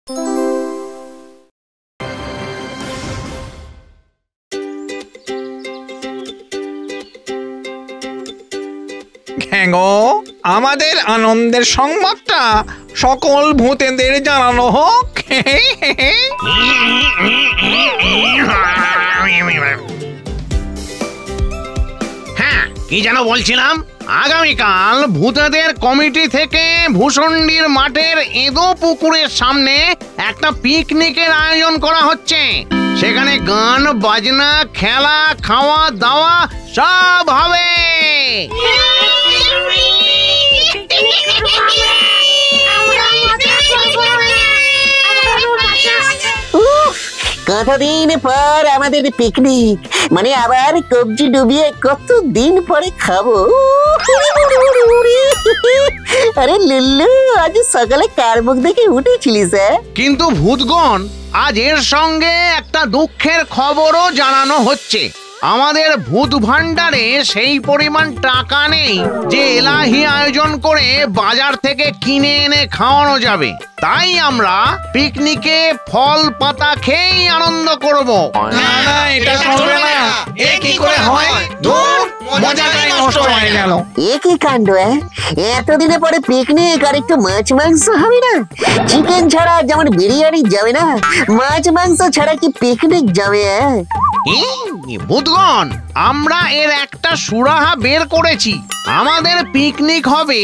গো, আমাদের আনন্দের সংবাদটা সকল ভূতেদের জানানো হোক। হ্যাঁ, কি যেন বলছিলাম, আগামীকাল ভূতেদের কমিটি থেকে ভূষণ্ডির মাঠের এদো পুকুরের সামনে একটা পিকনিকের আয়োজন করা হচ্ছে। সেখানে গান বাজনা, খেলা, খাওয়া দাওয়া সব হবে। কতদিন পর আমাদের পিকনিক, মানে আবার কবজি ডুবিয়ে কতদিন পরে খাবো। আরে লুল্লু, আজ সকালে কার মুখ দেখে উঠেছিলিস? কিন্তু ভূতগণ, আজ এর সঙ্গে একটা দুঃখের খবরও জানানো হচ্ছে। আমাদের ভূত ভান্ডারে সেই পরিমাণ টাকা নেই যে এলাহি আয়োজন করে বাজার থেকে কিনে এনে খাওয়ানো যাবে। তাই আমরা পিকনিকে ফল পাতা খেয়েই আনন্দ করব। না না, এটা চলবে না। এ কি করে হয়? ধুর, মজাটাই নষ্ট হয়ে গেল। এ কি কাণ্ড! এতদিনে পরে পিকনিক, আর একটু মাছ মাংস হবে না? চিকেন ছাড়া যেমন বিরিয়ানি যাবে না, মাছ মাংস ছাড়া কি পিকনিক যাবে? ভূতগণ, আমরা এর একটা সুরাহা বের করেছি। আমাদের পিকনিক হবে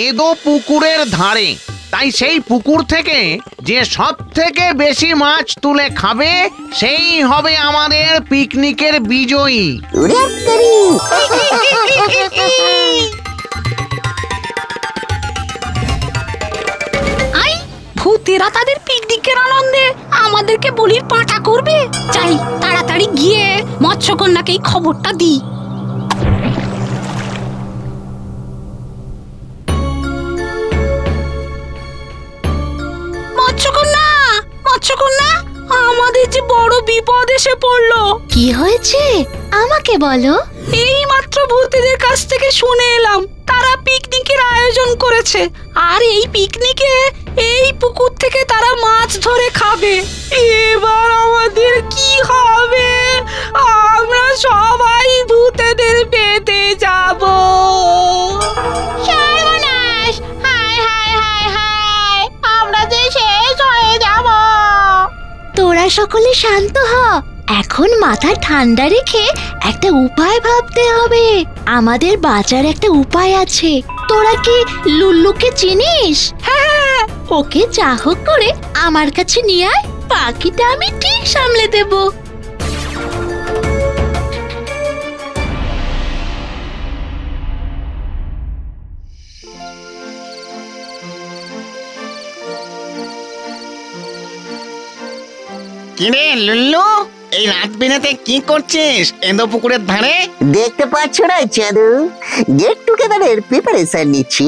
এদো পুকুরের ধারে। তাই সেই পুকুর থেকে যে সব থেকে বেশি মাছ তুলে খাবে সেই হবে আমাদের পিকনিকের বিজয়ী। ভূতেরা তাদের পিকনিকের আনন্দে আমাদেরকে বলির পাঁঠা করবে। চাই তাড়াতাড়ি গিয়ে মৎস্যকন্যাকে এই খবরটা দিই। মৎস্যকন্যা, মৎস্যকন্যা, আমাদের যে বড় বিপদ এসে পড়লো। কি হয়েছে আমাকে বলো। এই মাত্র ভূতেদের কাছ থেকে শুনে এলাম তারা পিকনিকের আয়োজন করেছে, আর এই পিকনিকে এই পুকুর থেকে তারা মাছ ধরে খাবে। এবার আমাদের কি হবে? আমরা সবাই ভূতেদের পেতে যাব। সর্বনাশ! হায় হায় হায় হায়, আমরা যে শেষ হয়ে যাব। তোরা সকলে শান্ত হ। এখন মাথা ঠান্ডা রেখে একটা উপায় ভাবতে হবে। আমাদের বাঁচার একটা উপায় আছে। তোরা কি লুল্লুকে চিনিস? হ্যাঁ, ওকে যা হোক করে আমার কাছে নিয়ে আয়। বাকিটা আমি ঠিক সামলে দেব। কিরে লুল্লু, এই রাত বিনাতে কি করছিস এদো পুকুরের ধারে? দেখতে পাচ্ছ না চাঁদু, গেট টুগেদারের প্রিপারেশন নিচ্ছি।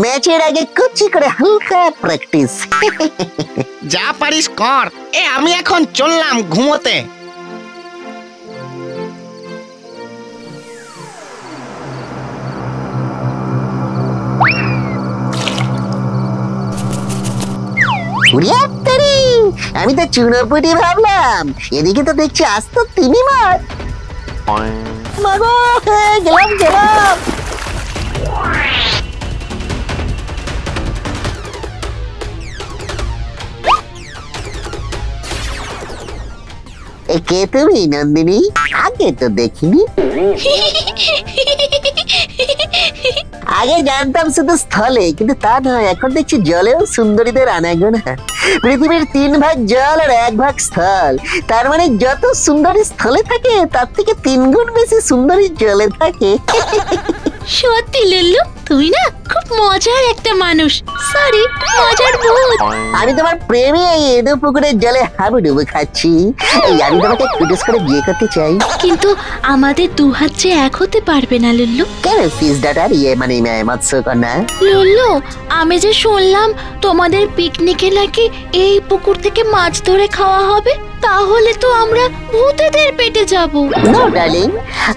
ম্যাচের আগে কুচি করে হালকা প্র্যাকটিস। যা পারিস কর। আমি এখন চললাম ঘুমোতে। আমি তো চুনোপুটি ভাবলাম, এদিকে তো দেখছি আস্ত তিমি মাছ। মাগো, গেলাম গেলাম। কে তুমি নন্দিনী? আগে তো দেখিনি। আগে জানতাম শুধু স্থলে, কিন্তু তা নয়, এখন দেখছি জলেও সুন্দরীদের আনাগোনা। পৃথিবীর 3 ভাগ জল আর 1 ভাগ স্থল। তার মানে যত সুন্দরী স্থলে থাকে তার থেকে 3 গুণ বেশি সুন্দরী জলে থাকে। সত্যি লুল্লু, তুমি না খুব মজার একটা মানুষ। সরি, মজার ভূত। আমি তোমার প্রেমে এই এদো পুকুরের জলে হাবুডুবু খাচ্ছি। আমি তোমাকে কুটুস করে বিয়ে করতে চাই। কিন্তু আমাদের 2 হাত যে এক হতে পারবে না লুল্লু। কেন ফিস ডাটার মানে মৎস্যকন্যা? লুল্লু, আমি যে শুনলাম তোমাদের পিকনিকে নাকি এই পুকুর থেকে মাছ ধরে খাওয়া হবে। তাহলে তো আমরা ভূতেদের পেটে যাব। নো ডার্লিং,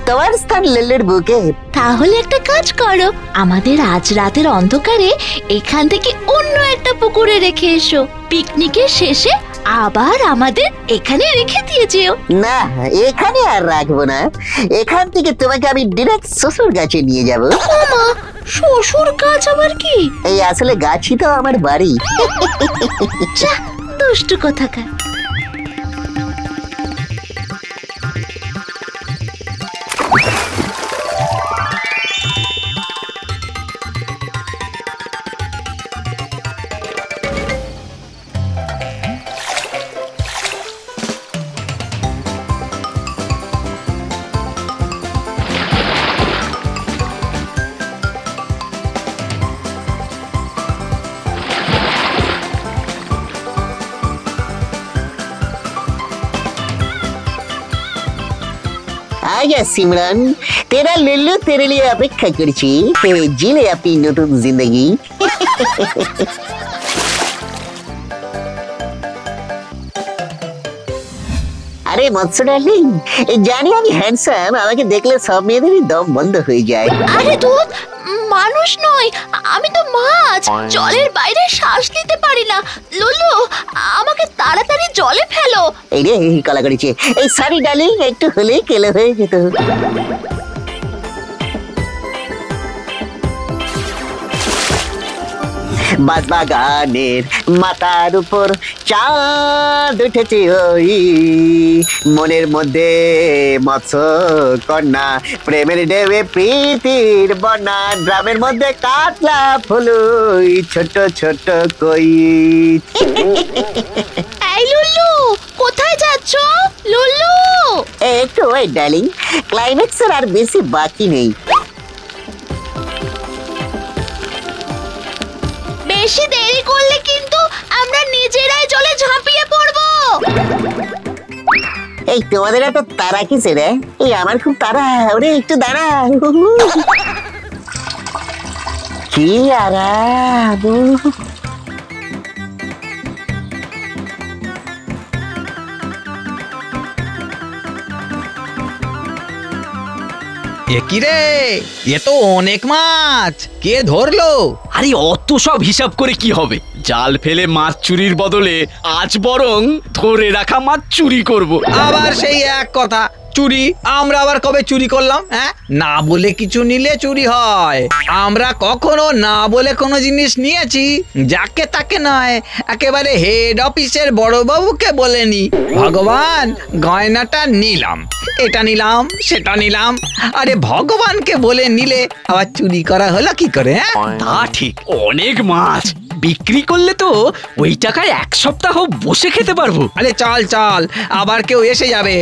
তোমার স্থান লেলের বুকে। তাহলে একটা কাজ করো, আমাদের আজ রাতের অন্ধকারে এখান থেকে অন্য একটা পুকুরে রেখে এসো। পিকনিকের শেষে আবার আমাদের এখানে রেখে দিয়ে যেও। না, এখানে আর রাখবো না। এখান থেকে তোমাকে আমি ডিরেক্ট শ্বশুর গাছে নিয়ে যাব। মা, শ্বশুর গাছ আবার কি? এই আসলে গাছই তো আমার বাড়ি। যা, দুষ্টু কোথাকার। आजा सिमरन, तेरा लल्लू तेरे लिए अपेक्षा करছি। जी ले अपनी नতুন जिंदगी। আরে মৎস্য ডার্লিং, জানি আমি হ্যান্ডসাম, আমাকে দেখলে সব মেয়েদেরই দম বন্ধ হয়ে যায়। আরে দুধ, মানুষ নয়, আমি তো মাছ, জলের বাইরে শ্বাস নিতে পারি না। লুলু, আমাকে তাড়াতাড়ি জলে ফেলো। এই রে কলা করেছে। এই সরি ডার্লিং, একটু হলেই কেলে হয়ে যেত। বাগানের মাথার উপর চাঁদ উঠেছে ওই, মনের মধ্যে মৎস্য কন্যা, প্রেমের ঢেউয়ে প্রীতির বন্যা, ড্রামের মধ্যে কাতলা ফুলুই, ছোট ছোট কই। এই লুলু, কোথায় যাচ্ছ? লুলু, একটু ওয়েট ডার্লিং, ক্লাইম্যাক্সের আর বেশি বাকি নেই। বেশি দেরি করলে কিন্তু আমরা নিজেরাই জলে ঝাঁপিয়ে পড়বো। এই তোমাদের এত তারা কিসের? এই আমার খুব তারা, ওরে একটু দাঁড়া। কি আরাম! এ কি রে, এ তো অনেক মাছ, কে ধরলো? আরে অত সব হিসাব করে কি হবে? জাল ফেলে মাছ চুরির বদলে আজ বরং ধরে রাখা মাছ চুরি করব। আবার সেই এক কথা, চুরি? আমরা আবার কবে চুরি করলাম? হ্যাঁ, না বলে কিছু নিলে চুরি হয়। আমরা কখনো না বলে কোনো জিনিস নিয়েছি? যাকে তাকে নয়, একেবারে হেড অফিসের বড়বাবুকে বলেনি, ভগবান গয়নাটা নিলাম, এটা নিলাম, সেটা নিলাম। আরে ভগবানকে বলে নিলে আবার চুরি করা হলো কি করে? হ্যাঁ, তা ঠিক, অনেক মাছ বিক্রি করলে তো ওই টাকায় এক সপ্তাহ বসে খেতে পারবো। আরে চল চল, আবার কেউ এসে যাবে।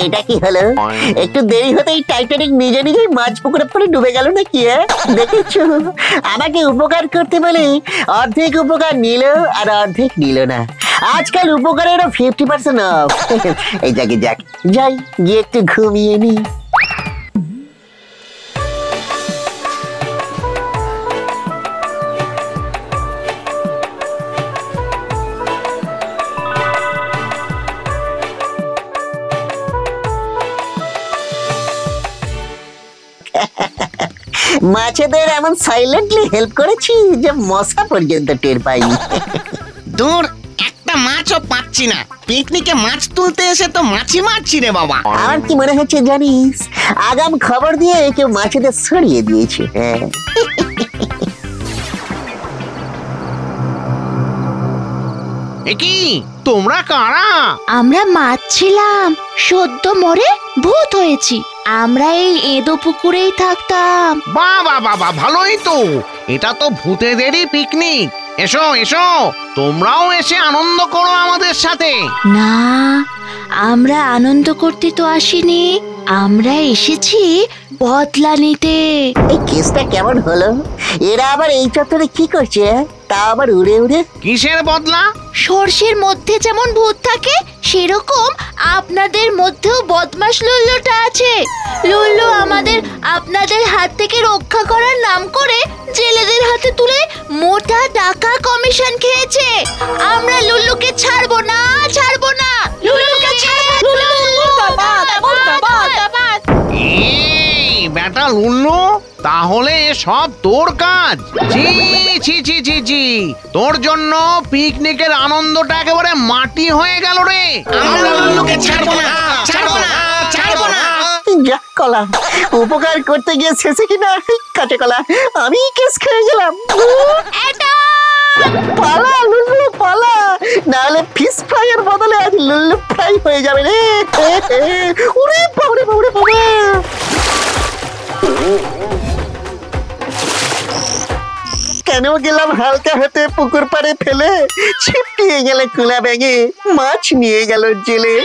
এটা কি হলো? একটু দেরি হতেই টাইটানিক নিজে নিজেই মাছ পুকুরে পড়ে ডুবে গেল নাকি? দেখেছো, আমাকে উপকার করতে বলে অর্ধেক উপকার নিল আর অর্ধেক নিল না। আজকাল উপকারেরও 50% অফ। এই যাকে যাক, যাই গিয়ে একটু ঘুমিয়ে নি। মাছেদের এমন সাইলেন্টলি হেল্প করেছি যে মশা পর্যন্ত টের পাইনি। দূর, একটা মাছও পাচ্ছি না। পিকনিকে মাছ তুলতে এসে তো মাছি মারছি রে বাবা। আমার কি মনে হচ্ছে জানিস, আগাম খবর দিয়ে কেউ মাছেদের সরিয়ে দিয়েছে। হ্যাঁ, কি তোমরা কারা? আমরা মাছ ছিলাম, সদ্য মরে ভূত হয়েছি। আমরা এই এদো পুকুরেই থাকতাম। বাহ বাহ বাহ বাহ, ভালোই তো। এটা তো ভূতেদেরই পিকনিক। এসো এসো, তোমরাও এসে আনন্দ করো আমাদের সাথে। না, আমরা আনন্দ করতে তো আসিনি, আমরা এসেছি বদলা নিতে। এই কেসটা কেমন হলো? এরা আবার এই চত্বরে কি করছে? তা আবার উড়ে উড়ে। কিসের বদলা? সর্ষের মধ্যে যেমন ভূত থাকে, সেরকম আপনাদের মধ্যেও বদমাশ লুল্লুটা আছে। লুল্লু আমাদের আপনাদের হাত থেকে রক্ষা করার নাম করে জেলেদের হাতে তুলে মোটা টাকা কমিশন খেয়েছে। আমরা লুল্লুকে ছাড়বো না, ছাড়বো না। লুল্লুকে ছাড়বো না। এই বেটা লুল্লু, তাহলে সব তোর কাজ? জি জি জি জি জি, তোর জন্য পিকনিকের আনন্দটা একেবারে মাটি হয়ে গেল রে। আমরা লুল্লুকে ছাড়বো না, ছাড়বো না, ছাড়বো না। যা কলা, উপকার করতে গিয়ে শেষে কিনা কাঁচা কলা আমি কেস খেয়ে গেলাম। পালা লুল্লু পালা, নাহলে ফিশ ফ্রাই এর বদলে আজ লুল্লু ফ্রাই হয়ে যাবে রে। ওরে বাবারে বাবারে বাবা, কেন গেলাম হালকা হাতে পুকুর পাড়ে ফেলে, ছিটকিয়ে গেলে কুলা ব্যাঙে, মাছ নিয়ে গেল জেলে।